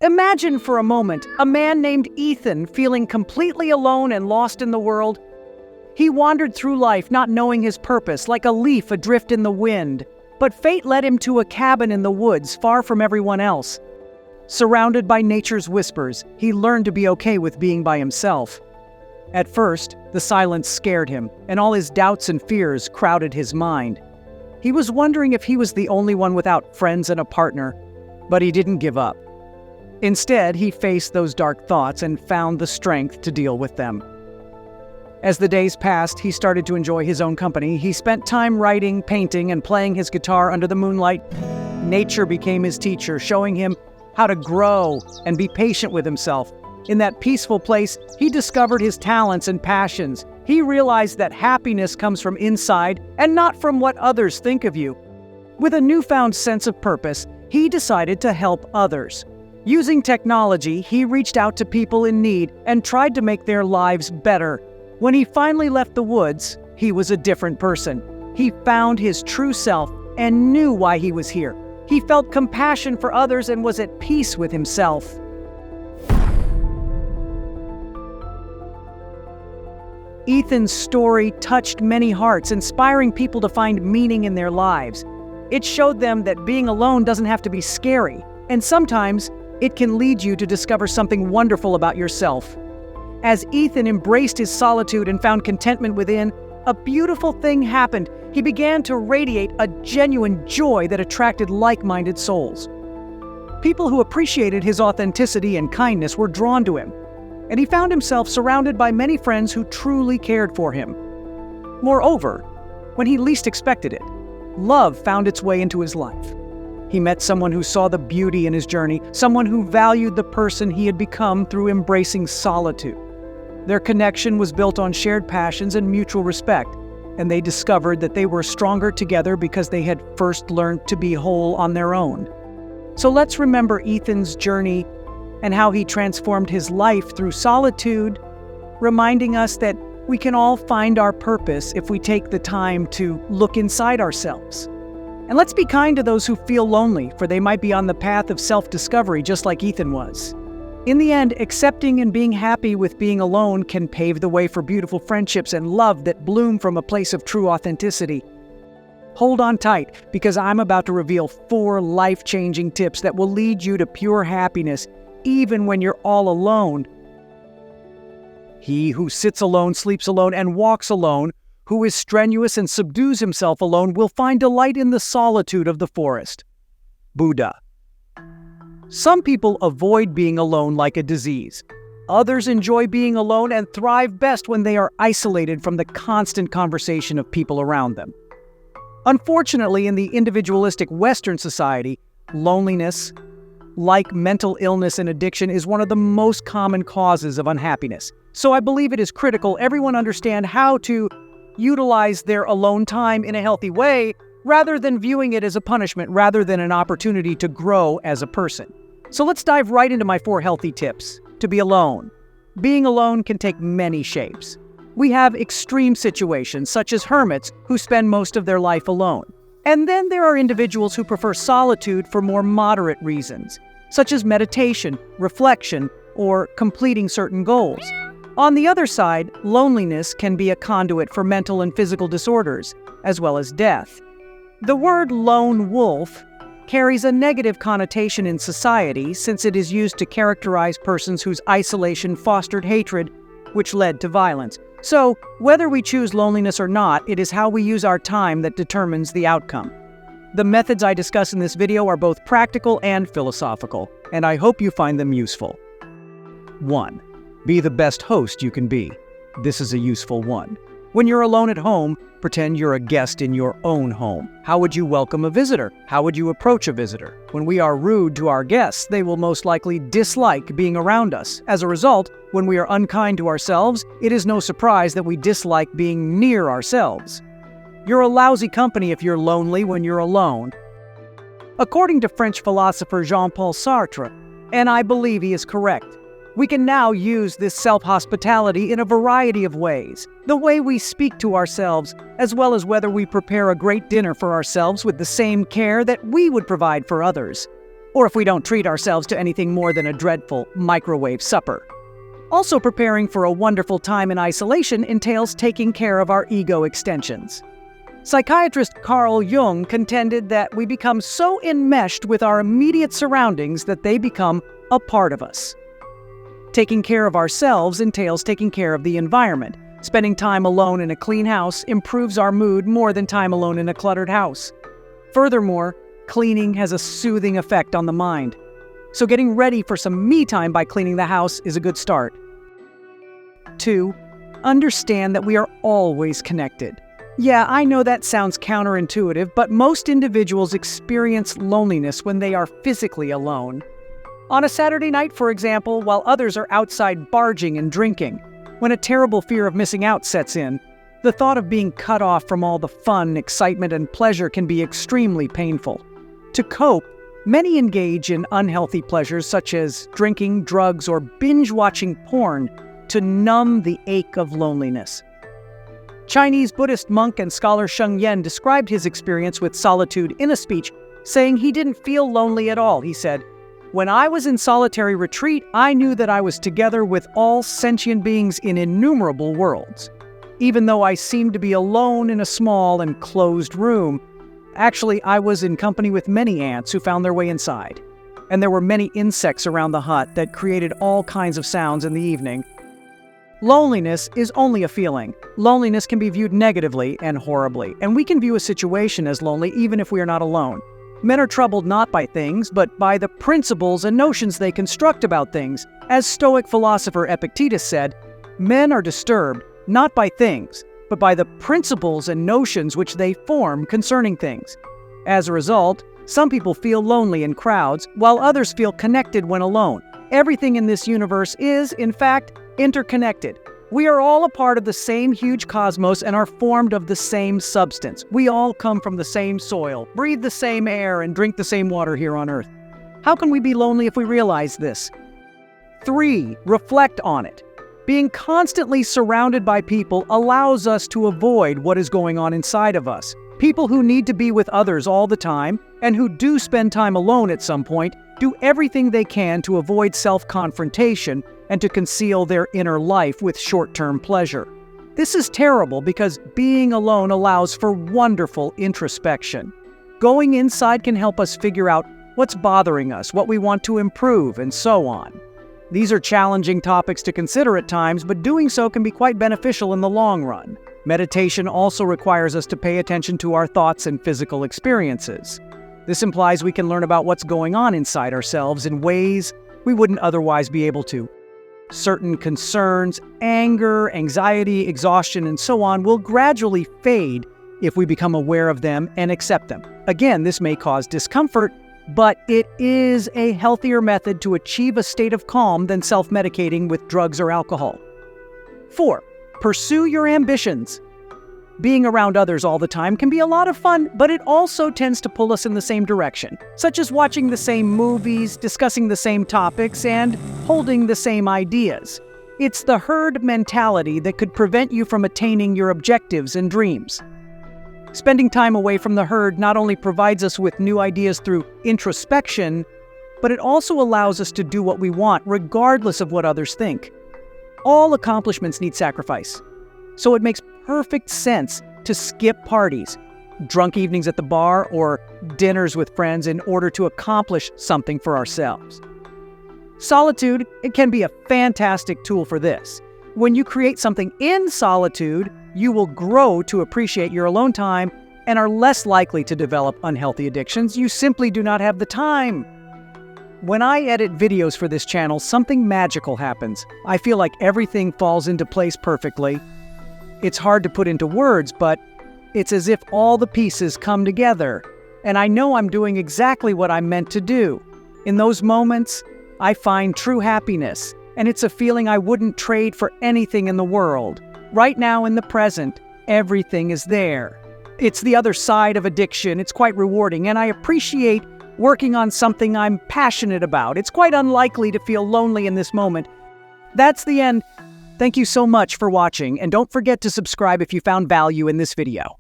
Imagine for a moment a man named Ethan feeling completely alone and lost in the world. He wandered through life not knowing his purpose, like a leaf adrift in the wind. But fate led him to a cabin in the woods, far from everyone else. Surrounded by nature's whispers, he learned to be okay with being by himself. At first, the silence scared him, and all his doubts and fears crowded his mind. He was wondering if he was the only one without friends and a partner, but he didn't give up. Instead, he faced those dark thoughts and found the strength to deal with them. As the days passed, he started to enjoy his own company. He spent time writing, painting, and playing his guitar under the moonlight. Nature became his teacher, showing him how to grow and be patient with himself. In that peaceful place, he discovered his talents and passions. He realized that happiness comes from inside and not from what others think of you. With a newfound sense of purpose, he decided to help others. Using technology, he reached out to people in need and tried to make their lives better. When he finally left the woods, he was a different person. He found his true self and knew why he was here. He felt compassion for others and was at peace with himself. Ethan's story touched many hearts, inspiring people to find meaning in their lives. It showed them that being alone doesn't have to be scary, and sometimes it can lead you to discover something wonderful about yourself. As Ethan embraced his solitude and found contentment within, a beautiful thing happened. He began to radiate a genuine joy that attracted like-minded souls. People who appreciated his authenticity and kindness were drawn to him, and he found himself surrounded by many friends who truly cared for him. Moreover, when he least expected it, love found its way into his life. He met someone who saw the beauty in his journey, someone who valued the person he had become through embracing solitude. Their connection was built on shared passions and mutual respect, and they discovered that they were stronger together because they had first learned to be whole on their own. So let's remember Ethan's journey and how he transformed his life through solitude, reminding us that we can all find our purpose if we take the time to look inside ourselves. And let's be kind to those who feel lonely, for they might be on the path of self-discovery just like Ethan was. In the end, accepting and being happy with being alone can pave the way for beautiful friendships and love that bloom from a place of true authenticity. Hold on tight, because I'm about to reveal 4 life-changing tips that will lead you to pure happiness, even when you're all alone. He who sits alone, sleeps alone, and walks alone, who is strenuous and subdues himself alone, will find delight in the solitude of the forest. Buddha. Some people avoid being alone like a disease. Others enjoy being alone and thrive best when they are isolated from the constant conversation of people around them. Unfortunately, in the individualistic Western society, loneliness, like mental illness and addiction, is one of the most common causes of unhappiness. So I believe it is critical everyone understand how to utilize their alone time in a healthy way, rather than viewing it as a punishment, rather than an opportunity to grow as a person. So let's dive right into my 4 healthy tips to be alone. Being alone can take many shapes. We have extreme situations, such as hermits who spend most of their life alone. And then there are individuals who prefer solitude for more moderate reasons, such as meditation, reflection, or completing certain goals. On the other side, loneliness can be a conduit for mental and physical disorders, as well as death. The word lone wolf carries a negative connotation in society since it is used to characterize persons whose isolation fostered hatred, which led to violence. So, whether we choose loneliness or not, it is how we use our time that determines the outcome. The methods I discuss in this video are both practical and philosophical, and I hope you find them useful. 1. Be the best host you can be. This is a useful one. When you're alone at home, pretend you're a guest in your own home. How would you welcome a visitor? How would you approach a visitor? When we are rude to our guests, they will most likely dislike being around us. As a result, when we are unkind to ourselves, it is no surprise that we dislike being near ourselves. You're a lousy company if you're lonely when you're alone. According to French philosopher Jean-Paul Sartre, and I believe he is correct, we can now use this self-hospitality in a variety of ways. The way we speak to ourselves, as well as whether we prepare a great dinner for ourselves with the same care that we would provide for others. or if we don't treat ourselves to anything more than a dreadful microwave supper. Also, preparing for a wonderful time in isolation entails taking care of our ego extensions. Psychiatrist Carl Jung contended that we become so enmeshed with our immediate surroundings that they become a part of us. Taking care of ourselves entails taking care of the environment. Spending time alone in a clean house improves our mood more than time alone in a cluttered house. Furthermore, cleaning has a soothing effect on the mind. So getting ready for some me time by cleaning the house is a good start. 2. Understand that we are always connected. Yeah, I know that sounds counterintuitive, but most individuals experience loneliness when they are physically alone. On a Saturday night, for example, while others are outside barging and drinking, when a terrible fear of missing out sets in, the thought of being cut off from all the fun, excitement, and pleasure can be extremely painful. To cope, many engage in unhealthy pleasures such as drinking, drugs, or binge-watching porn to numb the ache of loneliness. Chinese Buddhist monk and scholar Sheng Yen described his experience with solitude in a speech, saying he didn't feel lonely at all. He said, "When I was in solitary retreat, I knew that I was together with all sentient beings in innumerable worlds. Even though I seemed to be alone in a small and closed room, actually, I was in company with many ants who found their way inside. And there were many insects around the hut that created all kinds of sounds in the evening." Loneliness is only a feeling. Loneliness can be viewed negatively and horribly, and we can view a situation as lonely even if we are not alone. Men are troubled not by things, but by the principles and notions they construct about things. As Stoic philosopher Epictetus said, men are disturbed not by things, but by the principles and notions which they form concerning things. As a result, some people feel lonely in crowds, while others feel connected when alone. Everything in this universe is, in fact, interconnected. We are all a part of the same huge cosmos and are formed of the same substance. We all come from the same soil, breathe the same air, and drink the same water here on Earth. How can we be lonely if we realize this? 3. Reflect on it. Being constantly surrounded by people allows us to avoid what is going on inside of us. People who need to be with others all the time, and who do spend time alone at some point, do everything they can to avoid self-confrontation and to conceal their inner life with short-term pleasure. This is terrible because being alone allows for wonderful introspection. Going inside can help us figure out what's bothering us, what we want to improve, and so on. These are challenging topics to consider at times, but doing so can be quite beneficial in the long run. Meditation also requires us to pay attention to our thoughts and physical experiences. This implies we can learn about what's going on inside ourselves in ways we wouldn't otherwise be able to. Certain concerns, anger, anxiety, exhaustion, and so on will gradually fade if we become aware of them and accept them. Again, this may cause discomfort, but it is a healthier method to achieve a state of calm than self-medicating with drugs or alcohol. 4. Pursue your ambitions. Being around others all the time can be a lot of fun, but it also tends to pull us in the same direction, such as watching the same movies, discussing the same topics, and holding the same ideas. It's the herd mentality that could prevent you from attaining your objectives and dreams. Spending time away from the herd not only provides us with new ideas through introspection, but it also allows us to do what we want, regardless of what others think. All accomplishments need sacrifice, so it makes perfect sense to skip parties, drunk evenings at the bar, or dinners with friends in order to accomplish something for ourselves. Solitude, it can be a fantastic tool for this. When you create something in solitude, you will grow to appreciate your alone time and are less likely to develop unhealthy addictions. You simply do not have the time. When I edit videos for this channel, something magical happens. I feel like everything falls into place perfectly. It's hard to put into words, but it's as if all the pieces come together, and I know I'm doing exactly what I'm meant to do. In those moments, I find true happiness, and it's a feeling I wouldn't trade for anything in the world. Right now, in the present, everything is there. It's the other side of addiction. It's quite rewarding, and I appreciate working on something I'm passionate about. It's quite unlikely to feel lonely in this moment. That's the end. Thank you so much for watching, and don't forget to subscribe if you found value in this video.